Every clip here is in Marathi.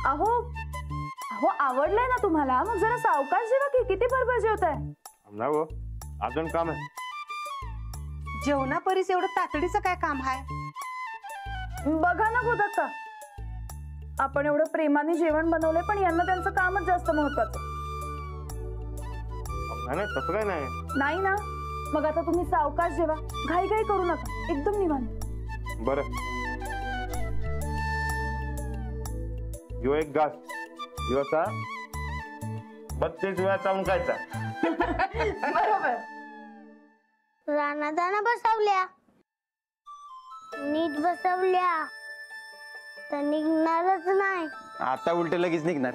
अहो अहो आवडलंय ना तुम्हाला, मग जरा सावकाश जेवा की, किती बरोबर जेवताय? नाही हो, अजून काम आहे. जेवणापरीस एवढं तातडीचं काय काम आहे? बघा ना गोदक्का, आपण एवढं प्रेमाने जेवण बनवलंय, पण यांना त्यांचं कामच जास्त महत्वाचं. नाही तसं काय नाही. नाही ना, मग आता तुम्ही सावकाश जेवा, घाई घाई करू नका, एकदम निवांत. बरं, यो एक घास दिवसा 32 वेळा चावून खायचा. बरोबर. रानादाना बसवल्या, नीट बसवल्या तर निघणारच नाही. आता उलट लगेच निघणार.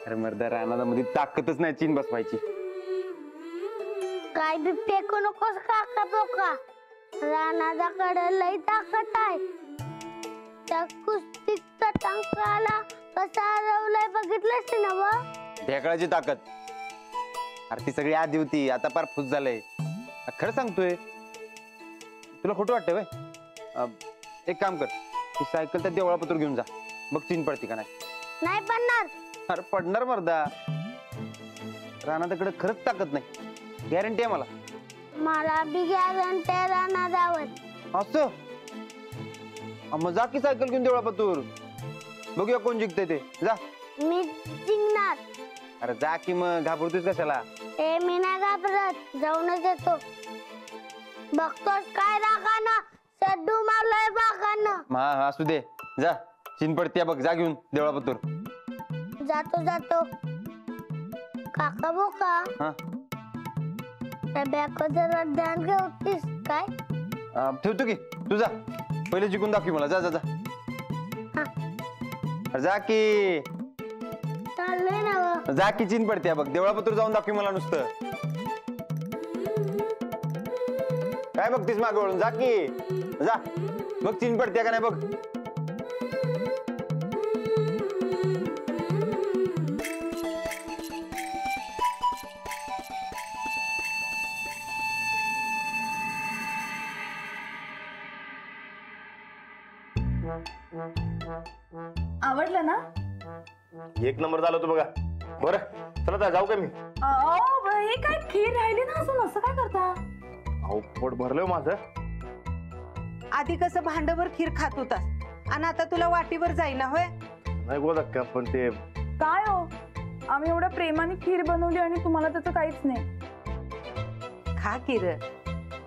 अरे मर्दा, रानामध्ये ताकदच नाही चीन बसवायची. काय बी फेकू नकोस काका बोका, रानादाकडे लई ताकद आहे. त्या कुस्तीचा टंकाला कसा हरवलाय बघितलंस ना व? ढेकळाची ताकद. अरे ती सगळी आधी होती, आता पार फुस झालंय. खरं सांगतोय, तुला खोटं वाटतंय वय? एक काम कर, ती सायकल त्या देवळापत्र घेऊन जा, बघ चीन पडती का नाही. नाही पडणार. अरे पडणार मर्दा, रानाकडे खरंच ताकद नाही, गॅरंटी आहे मला. मला बी गॅरंटी रानादावर. असं मग जा की सायकल घेऊन देवळापत्र, बघूया कोण जिंकते ते. जा. मी जिंकणार. अरे जा की, मग घाबरतोस कशाला? ए मी नाही घाबरत, जाऊनच येतो. बघतोस काय रागानं सड्डू मारलाय बागानं. हा असू दे, जा. चीन पडते बघ, जा घेऊन देवळापत्र. जातो जातो. काका बोका, हा त्या बॅग जरा ध्यान ठेवतीस काय? ठेवतो की, तू जा. पहिले जिंकून दाखवी मला. जा जा जा. जा की, चाललंय ना. जा की, चीन पडते बघ, देवळापत्र जाऊन दाखवी मला नुसतं. काय बघतीस मागे वळून? जा की, जा. बघ चीन पडते का नाही बघ. आवडलं ना? एक नंबर झालं होतं बघा. बरं चला आता जाऊ का मी? हे काय खीर राहिली ना अजून, असं काय करता? अहो पोट भरलं माझं. आधी कसं भांडभर खीर खात होतास आणि आता तुला वाटीवर जाईना होय? नाही गोदक्का, पण ते काय हो, आम्ही एवढ्या प्रेमाने खीर बनवली आणि तुम्हाला त्याचं काहीच नाही. खा खीर,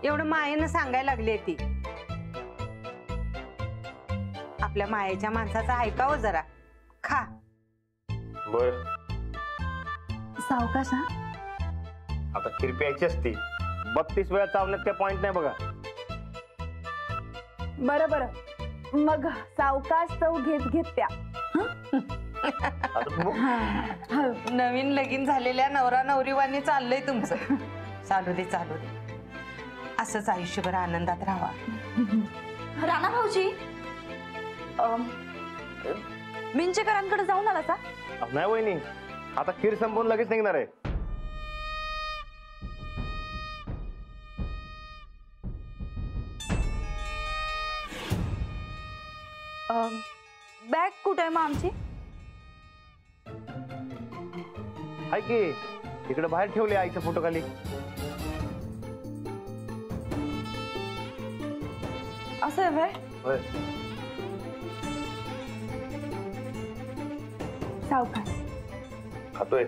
एवढं मायेनं सांगायला लागली ती. आपल्या मायेच्या माणसाचं ऐकावं जरा. खा. बर, सावकाश. आता खीर प्यायची असती. 32 वेळा चावण्यात काय पॉइंट नाही बघा. बरं बरं, मग सावकाश चव घेत घेत प्या. नवीन लगीन झालेल्या नवरा नवरीवानी चाललंय तुमचं. चालू दे चालू दे, असंच आयुष्यभर आनंदात राहा. राणा भाऊजी, मिंचेकरांकडे जाऊन आला का? नाही वहिनी, आता खीर संपवून लगेच निघणार आहे. बॅग कुठे आहे मग आमची? हाय की, इकडे बाहेर ठेवले आईच्या फोटो खाली. असं आहे व्हय? होय. सावकाश. खातोय.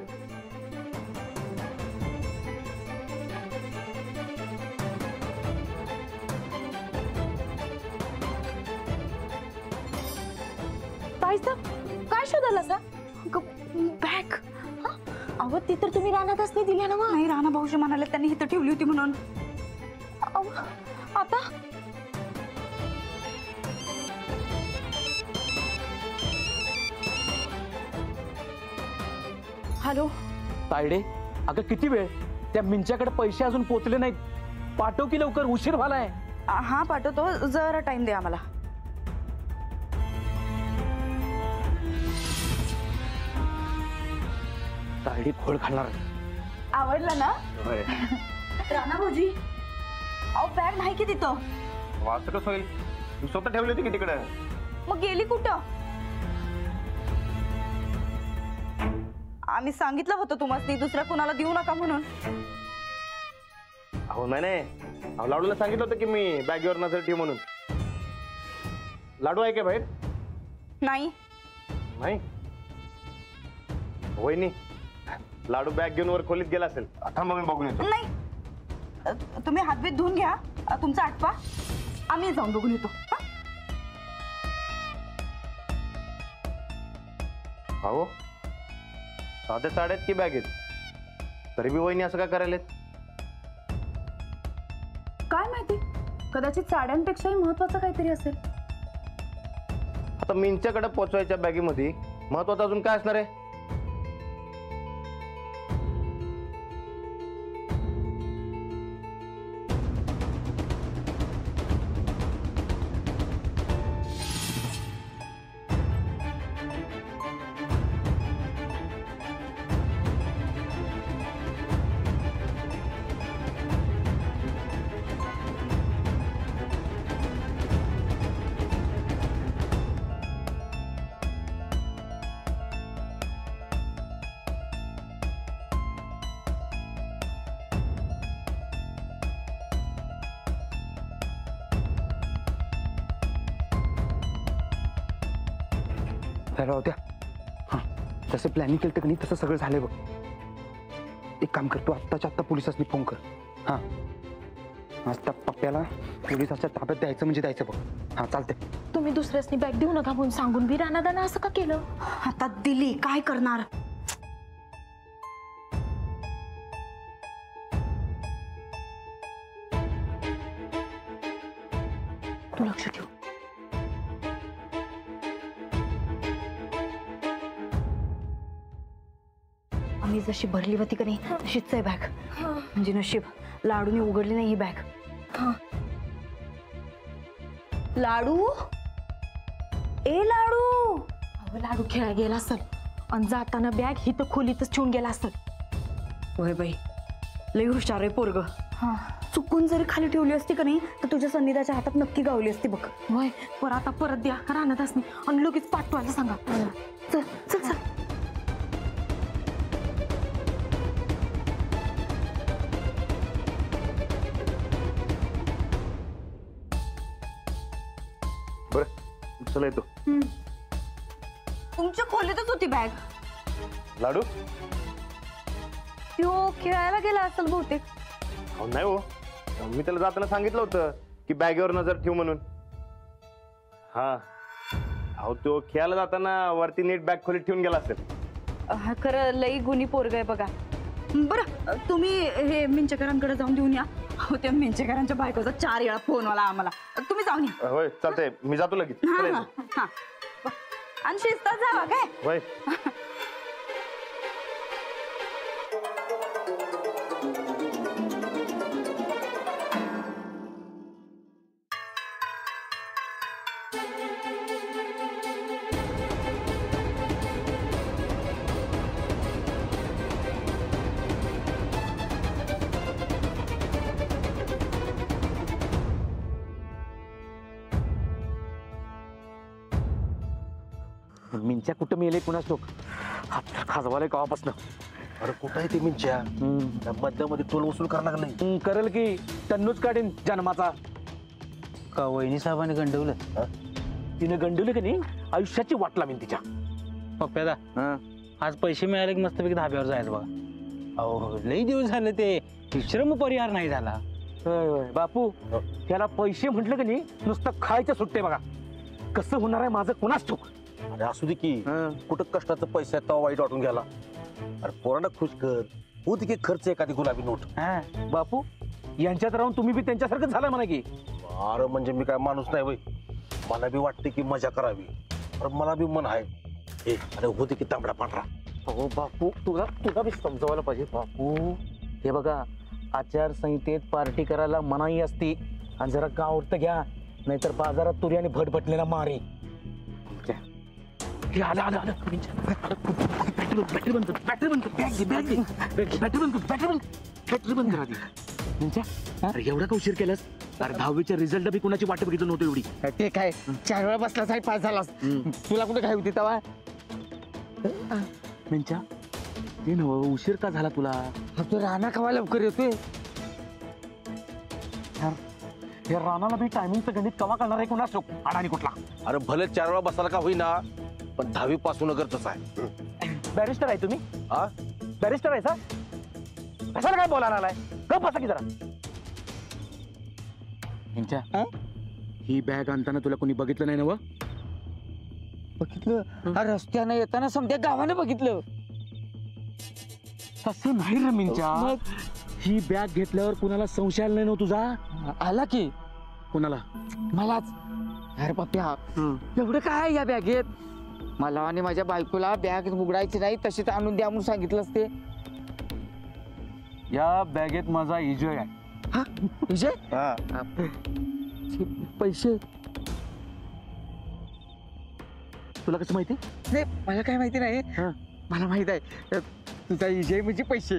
काय शोधाल असा? बॅग. अहो ती तर तुम्ही रानातच नाही दिल्या ना? नाही, राणा भाऊजी म्हणाले त्यांनी इथं ठेवली होती म्हणून. आता हॅलो तायडे, अगं किती वेळ? त्या मिंच्याकडे पैसे अजून पोचले नाहीत, पाठव की लवकर, उशीर झालाय. हा पाठवतो, जरा टाइम द्या आम्हाला. तायडी खोळ खाणार. आवडलं ना? राणा भाऊजी, अहो बॅग नाही की तिथं. वाचत कसं होईल? तू स्वतः ठेवली होती की तिकडे? मग गेली कुठं? आम्ही सांगितलं होतं तुम्हाला दुसऱ्या कुणाला देऊ नका म्हणून. अहो नाही अहो लाडूला सांगितलं होतं की मी बॅगेवर नजर ठेव म्हणून. लाडू आहे का बाहेर? नाही. नाही वहिनी, लाडू बॅग घेऊन वर खोलीत गेला असेल. आता मग मी बघून येतो. नाही, तुम्ही हातबीत धुवून घ्या, तुमचा आटपा, आम्ही जाऊन बघून येतो. अहो साध्या साड्यात की बॅगेत, तरी बी वहिनी असं काय करायला? काय माहिती, कदाचित साड्यांपेक्षाही महत्वाचं काहीतरी असेल. आता मिंच्याकडे पोचवायच्या बॅगेमध्ये महत्वाचं अजून काय असणार आहे? राहू द्या. हा, जसं प्लॅनिंग केलं तर नाही तसं सगळं झालंय बघ. एक काम कर, तू आत्ताच्या आत्ता पोलिसांनी फोन कर. हा, आज त्या पप्प्याला पोलिसाच्या ताब्यात द्यायचं म्हणजे द्यायचं बघ. हा चालतंय. तुम्ही दुसऱ्यासनी बॅग देऊ नका म्हणून सांगून बी राणादाना असं का केलं? आता दिली, काय करणार? तू लक्ष ठेव. आम्ही जशी भरली होती का नाही तशीच आहे बॅग. म्हणजे नशीब लाडूने उघडली नाही ही बॅग. लाडू, ए लाडू. अहो, लाडू खेळायला गेला असेल आणि जाताना बॅग ही तर खोलीतच ठेवून गेला असेल. होय बाई, लई हुशार आहे पोरग. चुकून जरी खाली ठेवली असती का नाही तर तुझ्या संनिधाच्या हातात नक्की गावली असती बघ. होय, पर आता परत द्या राणादासनी आणि लगेच पाठवायला सांगा. चल चल चल. बरं चला येतो. तुमच्या खोलीतच होती बॅग. लाडू तो खेळायला गेला असेल बहुतेक. अहो नाही हो, मी त्याला जाताना सांगितलं होतं की बॅगेवर नजर ठेव म्हणून. हा अहो तो खेळायला जाताना वरती नीट बॅग खोलीत ठेवून गेला असेल. खरं लई गुणी पोरग आहे बघा. बरं तुम्ही हे मिंचकरांकडे जाऊन देऊन या. हो, त्या मिंचकरांच्या बायकोचा 4 वेळा फोन आला आम्हाला. तुम्ही जाऊन या. होय चालतंय, मी जातो लगेच. चला हा येतो. हा. आणि शिस्तात जावा काय. होय. मिंच्या कुठं मेले कुणाच लोक खाजवाले गावापासून. अरे कुठं आहे ते मिंच्या? बदल्यामध्ये टोल वसूल करायला लागले. करेल की टन्नूच काढीन जन्माचा. का वहिनी साहेबांनी गंडवलं? तिने गंडवली की नाही आयुष्याची वाट लावीन तिच्या. पप्प्यादा आज पैसे मिळाले की मस्तपैकी धाब्यावर जायचं बघा. अहो लई दिवस झाले ते श्रम परिहार नाही झाला. होय होय बापू, त्याला पैसे म्हटलं की नाही नुसतं खायचं सुटते बघा. कसं होणार आहे माझं कुणाच ठोक. अरे असू दे की, कुठं कष्टाचं पैसा तेव्हा वाईट वाटून गेला. अरे पोरांना खुश कर, होती की खर्च एखादी गुलाबी नोट. बापू यांच्यात राहून तुम्ही बी त्यांच्यासारखं झालं म्हणा की. अरे म्हणजे मी काय माणूस नाही बाई, मला बी वाटते की मजा करावी. अरे मला बी मन आहे. अरे होती की तांबडा पांढरा. हो बापू, तुला बी समजवायला पाहिजे बापू. हे बघा, आचारसंहितेत पार्टी करायला मनाई असती आणि जरा गावत घ्या, नाहीतर बाजारात तुरी आणि भटभटलेला मारी. आलं आलं आलं. बॅटरी बंद कर, बॅटरी बंद कर, बॅटरी बंद करा ती. अरे एवढा का उशीर केलास? अरे 10वीच्या रिझल्ट बी कुणाची वाट बघितलं नव्हतं एवढी. ते काय 4 वेळा बसला साहेब, पास झालास. तुला कुठे काय होती तेव्हा? मिंच्या ते नव उशीर का झाला तुला? तो राणा खावा लवकर येतोय. या रानाला मी टायमिंगचं गणित कवा करणार आहे कोणा शोक अडाणी कुठला? अरे भले 4 वेळा बसायला का होईना पण 10वी पासून गरजेचं आहे. बॅरिस्टर आहे तुम्ही? हा? बॅरिस्टर आहे सर? कशाला काय बोलायला आलाय? गप बसा की जरा. यांच्या ही बॅग आणताना तुला कोणी बघितलं नाही ना? व बघितलं हा रस्त्यानं येताना समजा गावानं बघितलं. तसं नाही रे मिंच्या. ही बॅग घेतल्यावर कुणाला संशय आला नाही ना तुझा? आला की कुणाला? मलाच. अरे पप्प्या एवढं काय या बॅगेत? मला आणि माझ्या बायकोला बॅग उघडायची नाही तशीच आणून द्या म्हणून सांगितलं असते. या बॅगेत माझा इजय आहे. हा विजय पैसे तुला कसं माहिती? नाही मला काय माहिती नाही. मला माहित आहे तुझा विजय म्हणजे पैसे.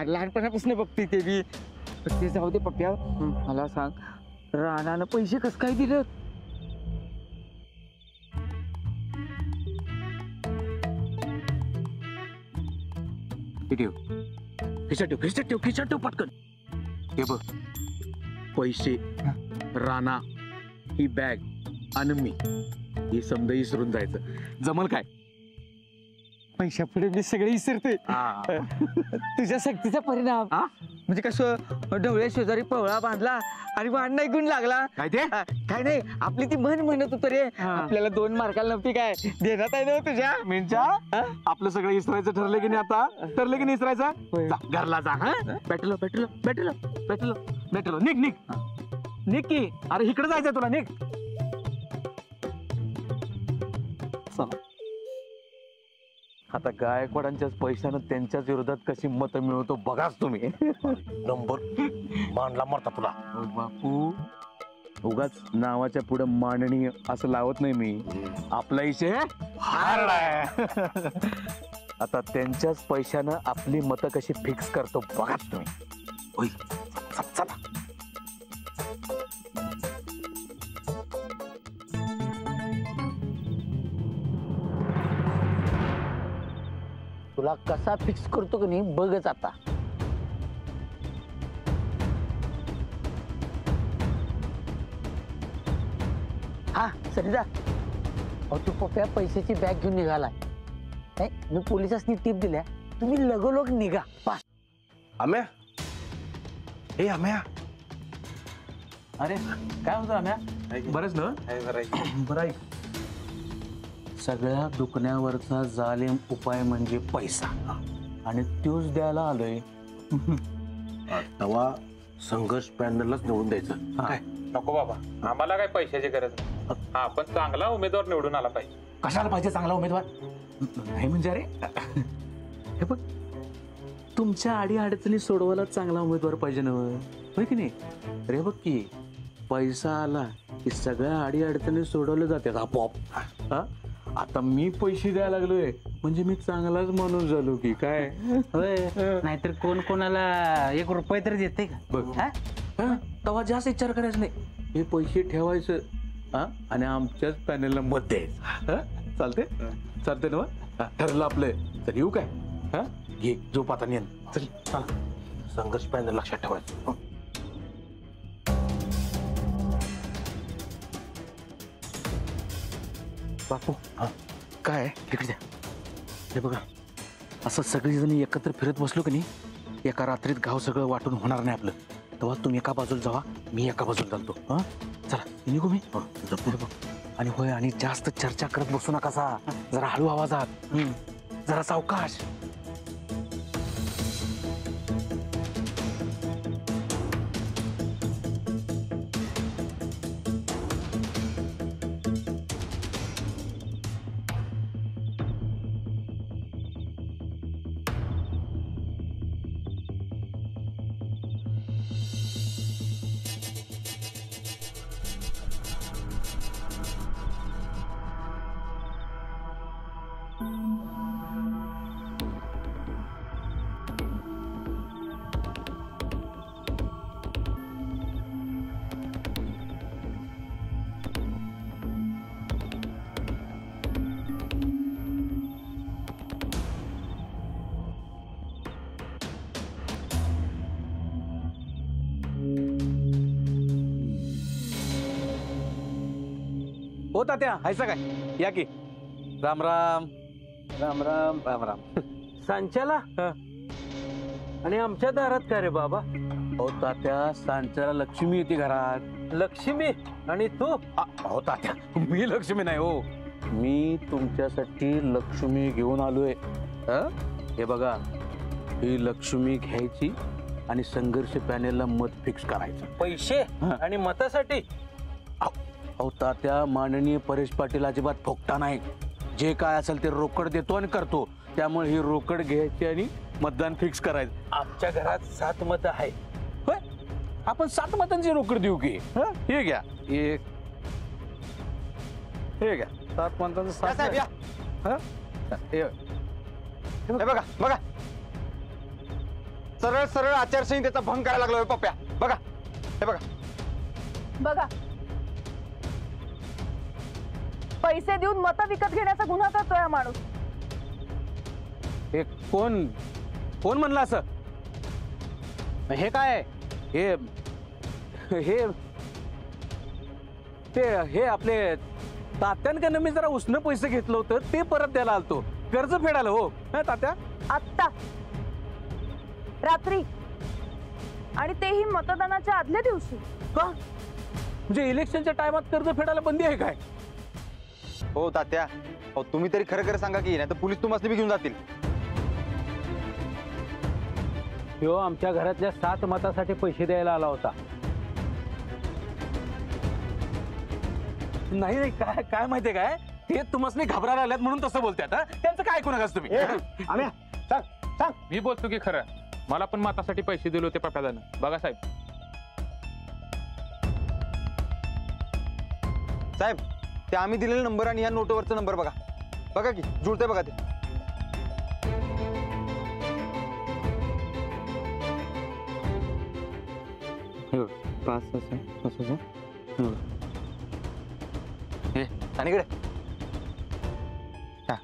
लहानपणापासून बघते ते बी. ते जाऊ दे पप्प्या. मला सांग राणानं पैसे कसं काय दिलं? खिशात ठेव पटकन. हे बघ पैसे, राणा, ही बॅग आणि मी हे समजा विसरून जायचं. जमल काय? पैशा पुढे मी सगळे विसरते. तुझ्या शक्तीचा परिणाम. म्हणजे कसं ढवळ्या शेजारी पवळा बांधला आणि वाण नाही गुण लागला. काय ते? काय नाही आपली ती म्हण म्हणत होत रे. आपल्याला 2 मार्काला नव्हती काय देण्यात आहे ना तुझ्या मिंचा. आपलं सगळं इसरायचं ठरलं की नाही? आता ठरलं की नाही इसरायचं? जा, घरला जा. भेटलो निघ की. अरे इकडे जायचंय तुला. निघ. चला आता गायकवाडांच्याच पैशानं त्यांच्याच विरोधात कशी मतं मिळवतो बघाच तुम्ही. नंबर मांडला मरता तुला. बापू उगाच नावाच्या पुढे मांडणी असं लावत नाही मी. आपला विषय आता त्यांच्याच पैशानं आपली मतं कशी फिक्स करतो बघाच तुम्ही. चला तुला कसा फिक्स करतो की नाही बघच आता. हा सरिता तू पप्प्या पैशाची बॅग घेऊन निघालाय. नाही मी पोलिसांनी टीप दिल्या तुम्ही लगोलग निघा. पास. आम्या ए आम्या. अरे काय होतं आम्या? बरंच ना? बरं. सगळ्या दुखण्यावरचा जालिम उपाय म्हणजे पैसा आणि तोच द्यायला आलोय. तेव्हा संघर्ष पॅनललाच निवडून द्यायचं. काय? नको बाबा आम्हाला काय पैशाची गरज नाही. हा पण चांगला उमेदवार निवडून आला पाहिजे. कशाला पाहिजे चांगला उमेदवार? नाही म्हणजे अरे हे बघ तुमच्या अडी अडचणी सोडवायला चांगला उमेदवार पाहिजे ना, होय की नाही? अरे बघ की पैसा आला की सगळ्या अडी अडचणी सोडवल्या जातात आपोआप. हा आता मी पैसे द्यायला लागलोय म्हणजे मी चांगलाच माणूस झालो की काय? नाहीतर कोण कोणाला 1 रुपये तरी देते का? बघ तेव्हा जास्त विचार करायचा नाही. हे पैसे ठेवायचं आणि आमच्याच पॅनलला मत द्यायचं. चालते ना? ठरलं आपलं. तर येऊ काय? घे झोप आता. नेन चल. संघर्ष पॅनल लक्षात ठेवायचं. बापू काय इकडे द्या. हे बघा असं सगळीजण एकत्र फिरत बसलो की नाही एका रात्रीत गाव सगळं वाटून होणार नाही आपलं. तेव्हा तुम्ही एका बाजूला जावा मी एका बाजूला चालतो. चला निघू मी. आणि होय आणि जास्त चर्चा करत बसू नका. जरा हळू आवाजात. जरा सावकाश. हो तात्या हायसा काय या की राम राम राम राम राम राम सांच्याला आणि आमच्या दारात काय रे बाबा? हो तात्या सांच्याला लक्ष्मी येते घरात. लक्ष्मी आणि तू? हो तात्या मी लक्ष्मी नाही हो, मी तुमच्यासाठी लक्ष्मी घेऊन आलोय. हे बघा, ही लक्ष्मी घ्यायची आणि संघर्ष पॅनेलला मत फिक्स करायचं. पैसे आणि मतासाठी? अहो तात्या, माननीय परेश पाटील अजिबात फोकटा नाही. जे काय असेल ते रोकड देतो आणि करतो. त्यामुळे ही रोकड घ्यायची आणि मतदान फिक्स करायचं. आमच्या घरात 7 मतं आहे. होय, आपण 7 मतांची रोकड देऊ की. हे घ्या, एक हे घ्या, 7 मतांचं 7. हे बघा बघा, सरळ सरळ आचारसंहितेचा भंग करायला लागलोय पप्प्या. बघा हे बघा बघा, पैसे देऊन मतं विकत घेण्याचा गुन्हा करतोय हा माणूस. हे कोण कोण म्हणलं असं? हे काय? हे हे ते हे आपले तात्यांकडनं मी जरा उसनं पैसे घेतलं होतं, ते परत द्यायला आलतो. कर्ज फेडायला हो तात्या. आत्ता रात्री, आणि तेही मतदानाच्या आदल्या दिवशी. का म्हणजे इलेक्शनच्या टायमात कर्ज फेडायला बंदी आहे काय? हो तात्या, हो तुम्ही तरी खरं खरं सांगा की, नाही तर पोलीस तुम्हाला बी घेऊन जातील. ह्यो आमच्या घरातल्या 7 मतासाठी पैसे द्यायला आला होता. नाही नाही, काय काय माहितीये काय, ते तुम्हाला घाबरायला आल्यात म्हणून तसं बोलतात. त्यांचं काय ऐकू नकाच तुम्ही. मी बोलतो की खरं, मला पण मतासाठी पैसे दिले होते पप्यादानं. बघा साहेब. साहेब, ते आम्ही दिलेला नंबर आणि या नोटवरचा नंबर बघा. बघा की जुळते बघा ते. आणि इकडे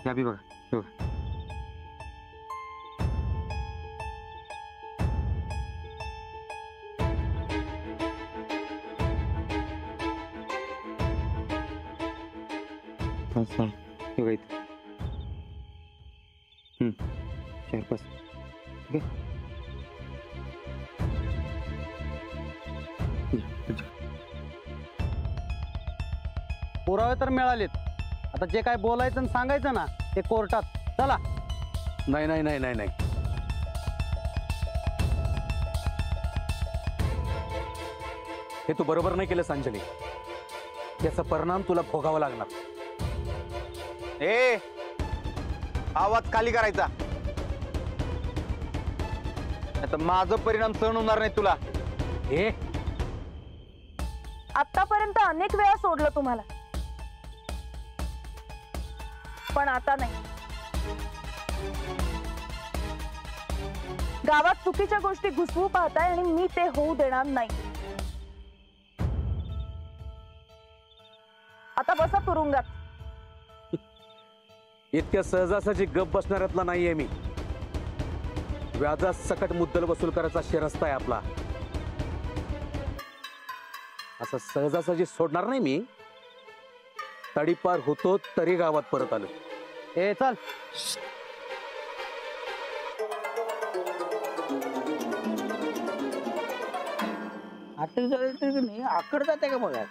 या बी बघा. बघा इथे 4-5. ठीक आहे. पुरावे तर मिळालेत. आता जे काय बोलायचं आणि सांगायचं ना ते कोर्टात. चला. नाही नाही नाही नाही नाही, हे तू बरोबर नाही केलं संजली. याचा परिणाम तुला भोगावा लागणार. ए, आवाज खाली करायचा, आता माझा परिणाम सहन होणार नाही तुला. हे आतापर्यंत अनेक वेळा सोडलं तुम्हाला, पण आता नाही. गावात चुकीच्या गोष्टी घुसवू पाहताय आणि मी ते होऊ देणार नाही. आता बसा तुरुंगात. इतक्या सहजासहजी गप बसणाऱ्यातला नाहीये मी. व्याजात सकट मुद्दल वसूल करायचा शिरस्ता आहे आपला. असं सहजासहजी सोडणार नाही मी. तडीपार होतो तरी गावात परत आलो. ए चल. आकड जाते का बघा.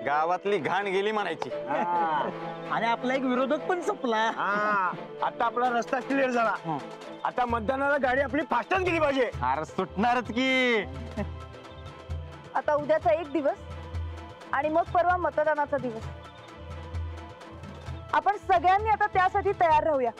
गावातली घाण गेली म्हणायची. आणि आपला एक विरोधक पण संपला. आता आपला रस्ता क्लिअर झाला. आता मतदानाला गाडी आपली फास्टच गेली पाहिजे. अरे सुटणारच की. आता उद्याचा एक दिवस आणि मग परवा मतदानाचा दिवस. आपण सगळ्यांनी आता त्यासाठी तयार राहूया.